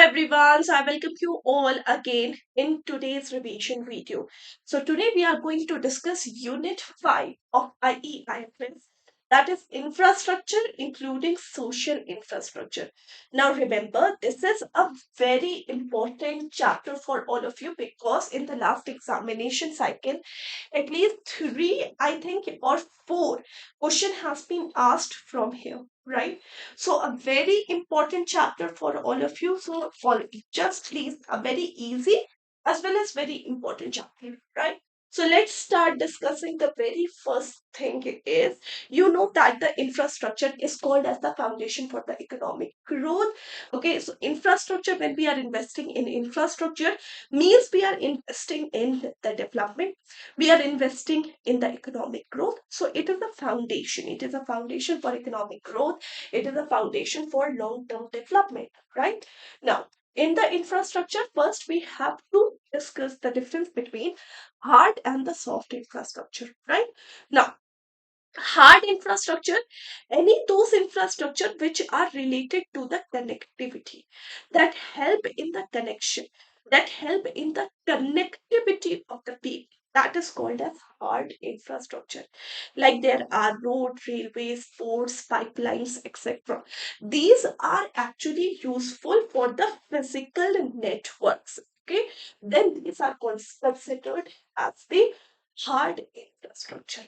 everyone, so I welcome you all again in today's revision video. So today we are going to discuss Unit 5 of IEIFS, that is infrastructure including social infrastructure. Now remember, this is a very important chapter for all of you because in the last examination cycle at least three, I think, or four question has been asked from here, right? So a very important chapter for all of you. So for just please a very easy as well as very important chapter, right? So let's start discussing the very first thing is you know that the infrastructure is called as the foundation for the economic growth. Okay, so infrastructure, when we are investing in infrastructure, means we are investing in the development, we are investing in the economic growth. So it is a foundation, it is a foundation for economic growth, it is a foundation for long term development, right? Now in the infrastructure, first we have to discuss the difference between hard and the soft infrastructure, right? Now hard infrastructure, any those infrastructure which are related to the connectivity, that help in the connection, that help in the connectivity of the people, that is called as hard infrastructure. Like there are road, railways, ports, pipelines, etc. These are actually useful for the physical networks. Okay, then these are considered as the hard infrastructure,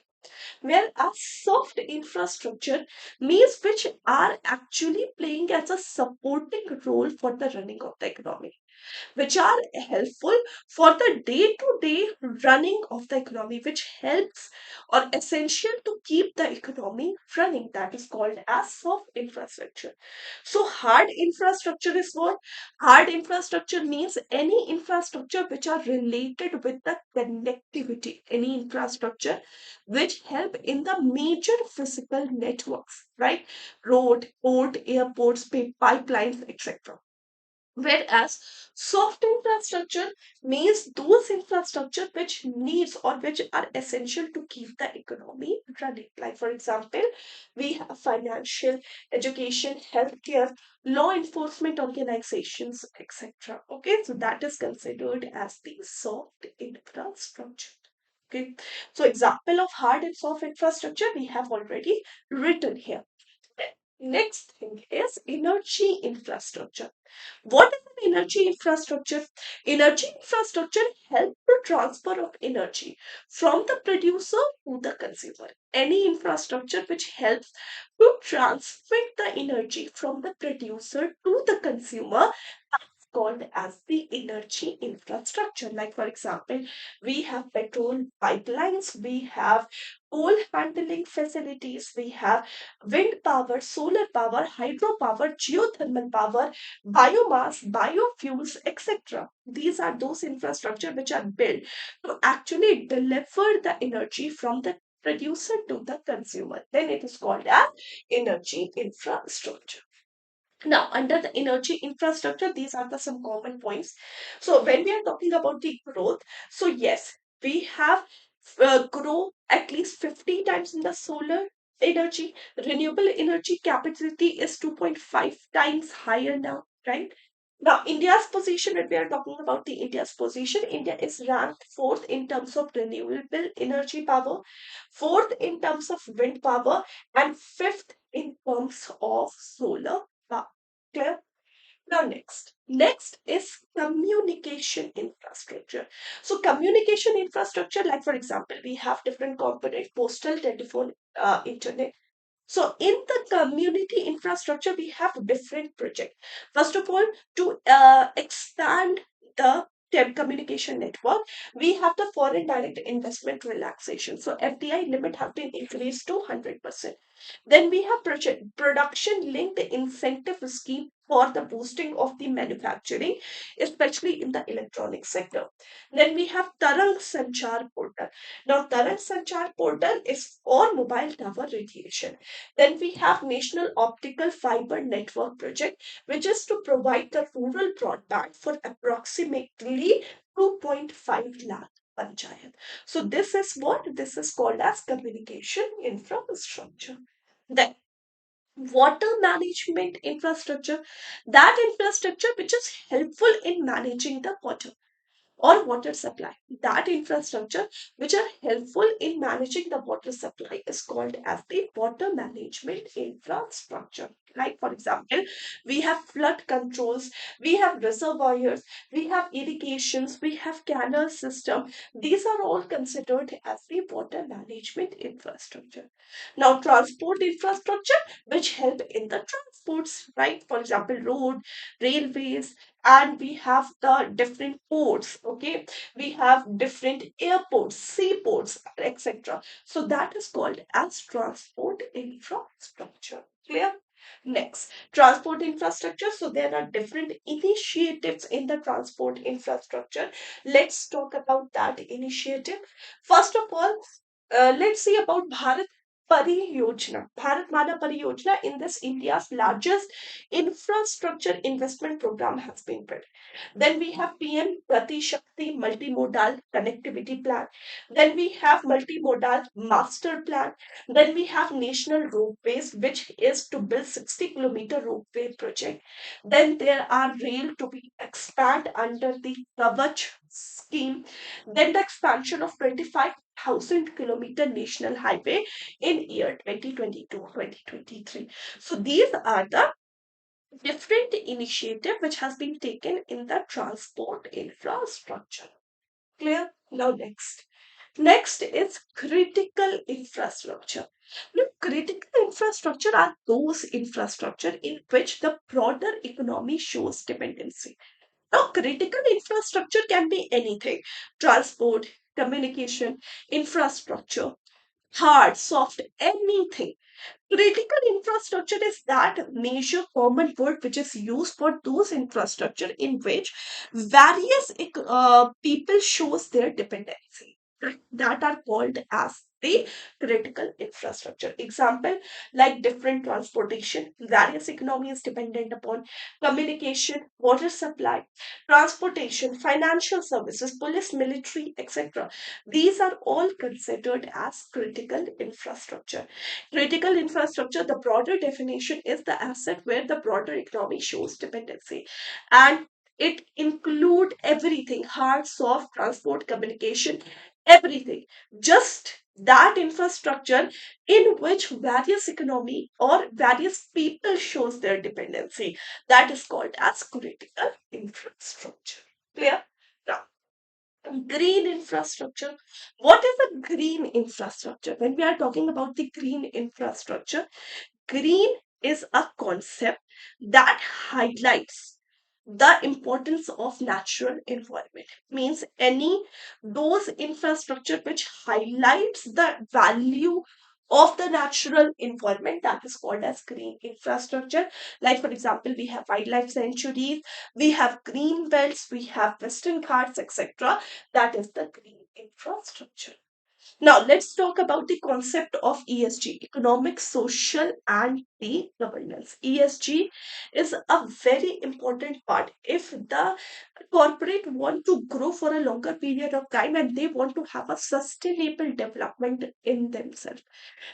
whereas soft infrastructure means which are actually playing as a supporting role for the running of the economy, which are helpful for the day to day running of the economy, which helps or essential to keep the economy running. That is called as soft infrastructure. So, hard infrastructure is what? Hard infrastructure means any infrastructure which are related with the connectivity, any infrastructure which help in the major physical networks, right? Road, port, airports, pipelines, etc. Whereas soft infrastructure means those infrastructure which needs or which are essential to keep the economy running. Like for example, we have financial, education, healthcare, law enforcement organizations, etc. Okay, so that is considered as the soft infrastructure. Okay, so example of hard and soft infrastructure we have already written here. Next thing is energy infrastructure. What is an energy infrastructure? Energy infrastructure help to transfer of energy from the producer to the consumer. Any infrastructure which helps to transmit the energy from the producer to the consumer called as the energy infrastructure. Like, for example, we have petrol pipelines, we have coal handling facilities, we have wind power, solar power, hydropower, geothermal power, biomass, biofuels, etc. These are those infrastructure which are built to actually deliver the energy from the producer to the consumer. Then it is called as energy infrastructure. Now, under the energy infrastructure, these are the some common points. So, when we are talking about the growth, so yes, we have grow at least 50 times in the solar energy. Renewable energy capacity is 2.5 times higher now, right? Now, India's position, when we are talking about the India's position, India is ranked fourth in terms of renewable energy power, fourth in terms of wind power, and fifth in terms of solar power. Clear? Now, next is communication infrastructure. So, communication infrastructure, like for example, we have different components: postal, telephone, internet. So, in the community infrastructure, we have different projects. First of all, to expand the communication network, we have the foreign direct investment relaxation. So, FDI limit have been increased to 100%. Then we have production linked incentive scheme for the boosting of the manufacturing, especially in the electronic sector. Then we have Tarang Sanchar portal. Now, Tarang Sanchar portal is for mobile tower radiation. Then we have National Optical Fiber Network project, which is to provide the rural broadband for approximately 2.5 lakh panchayat. So this is what this is called as communication infrastructure. Then Water management infrastructure, that infrastructure which is helpful in managing the water or water supply. That infrastructure which are helpful in managing the water supply is called as the water management infrastructure. Like for example, we have flood controls, we have reservoirs, we have irrigations, we have canal system. These are all considered as the water management infrastructure. Now, transport infrastructure, which help in the transports, right? For example, road, railways, and we have the different ports. Okay, we have different airports, seaports, etc. So that is called as transport infrastructure. Clear? Next, transport infrastructure. So there are different initiatives in the transport infrastructure. Let's talk about that initiative. First of all, let's see about Bharat Pariyojana. Bharat Mala Pariyojana, in this India's largest infrastructure investment program, has been built. Then we have PM Gati Shakti Multimodal Connectivity Plan. Then we have Multimodal Master Plan. Then we have National Roadways, which is to build 60-kilometer roadway project. Then there are rail to be expand under the Kavach scheme. Then the expansion of 25,000-kilometer national highway in year 2022-2023. So these are the different initiative which has been taken in the transport infrastructure. Clear? Now next. Next is critical infrastructure. Now, critical infrastructure are those infrastructure in which the broader economy shows dependency. Now, critical infrastructure can be anything: transport, communication, infrastructure, hard, soft, anything. Critical infrastructure is that major common word which is used for those infrastructure in which various people shows their dependency. That are called as the critical infrastructure. Example, like different transportation, various economies dependent upon communication, water supply, transportation, financial services, police, military, etc. These are all considered as critical infrastructure. Critical infrastructure, the broader definition, is the asset where the broader economy shows dependency. And it include everything: hard, soft, transport, communication, everything. Just that infrastructure in which various economy or various people shows their dependency. That is called as critical infrastructure. Clear? Now, green infrastructure. What is a green infrastructure? When we are talking about the green infrastructure, green is a concept that highlights the importance of natural environment. Means any those infrastructure which highlights the value of the natural environment, that is called as green infrastructure. Like for example, we have wildlife sanctuaries, we have green belts, we have western ghats, etc. That is the green infrastructure. Now, let's talk about the concept of ESG: economic, social, and the governance. ESG is a very important part. If the corporate want to grow for a longer period of time and they want to have a sustainable development in themselves,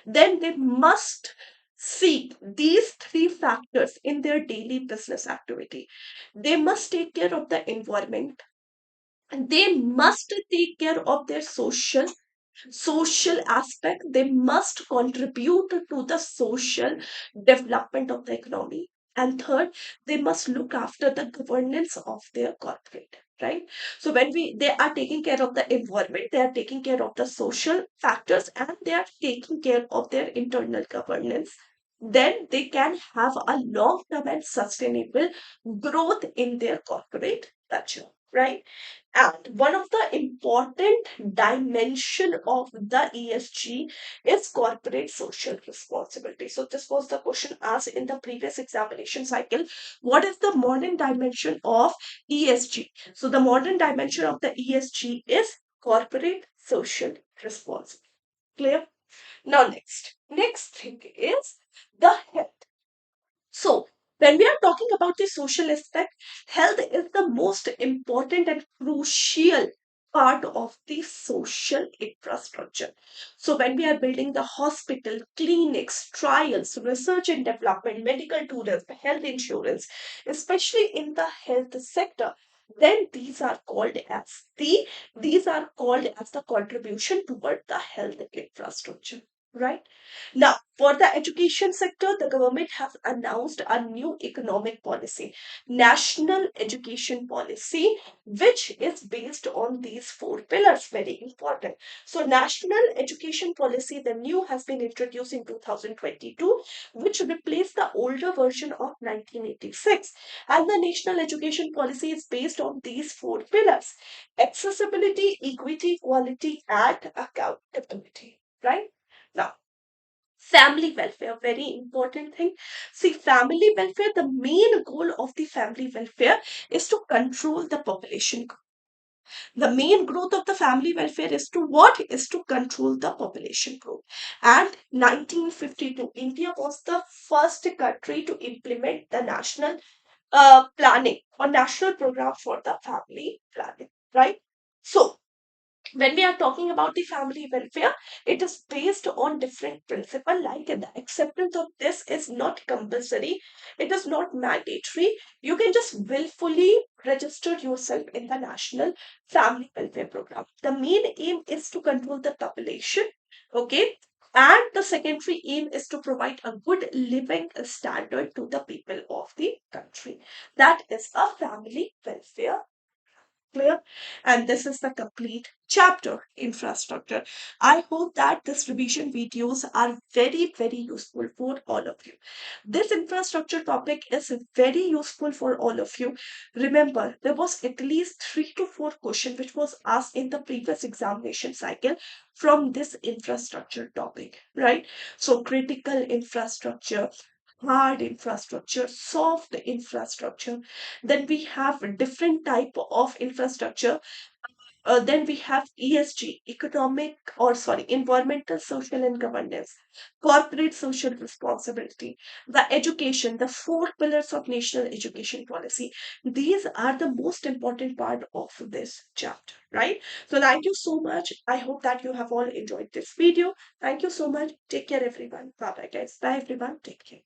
then they must seek these three factors in their daily business activity. They must take care of the environment, and they must take care of their social aspect. They must contribute to the social development of the economy. And third, they must look after the governance of their corporate, right? So when we they are taking care of the environment, they are taking care of the social factors, and they are taking care of their internal governance, then they can have a long term and sustainable growth in their corporate culture, right? And one of the important dimension of the ESG is corporate social responsibility. So this was the question asked in the previous examination cycle. What is the modern dimension of ESG? So the modern dimension of the ESG is corporate social responsibility. Clear? Now next thing is the health. So, when we are talking about the social aspect, health is the most important and crucial part of the social infrastructure. So when we are building the hospital, clinics, trials, research and development, medical tourism, health insurance, especially in the health sector, then these are called as the contribution toward the health infrastructure. Right now, for the education sector, the government has announced a new economic policy, National Education Policy, which is based on these four pillars. Very important. So, National Education Policy, the new, has been introduced in 2022, which replaced the older version of 1986. And the National Education Policy is based on these four pillars: accessibility, equity, quality, and accountability. Right? Now, family welfare, very important thing. See, family welfare, the main goal of the family welfare is to control the population. The main growth of the family welfare is to what? Is to control the population growth. And 1952, India was the first country to implement the national planning or national program for the family planning, right? So when we are talking about the family welfare, it is based on different principle, like the acceptance of this is not compulsory, it is not mandatory. You can just willfully register yourself in the national family welfare program. The main aim is to control the population, okay, and the secondary aim is to provide a good living standard to the people of the country. That is a family welfare. Clear? And this is the complete chapter, infrastructure. I hope that this revision videos are very, very useful for all of you. This infrastructure topic is very useful for all of you. Remember, there was at least 3 to 4 questions which was asked in the previous examination cycle from this infrastructure topic, right? So critical infrastructure, hard infrastructure, soft infrastructure. Then we have different type of infrastructure. Then we have ESG, economic or sorry, environmental, social and governance, corporate social responsibility, the education, the 4 pillars of national education policy. These are the most important part of this chapter, right? So thank you so much. I hope that you have all enjoyed this video. Thank you so much. Take care, everyone. Bye bye, guys. Bye, everyone. Take care.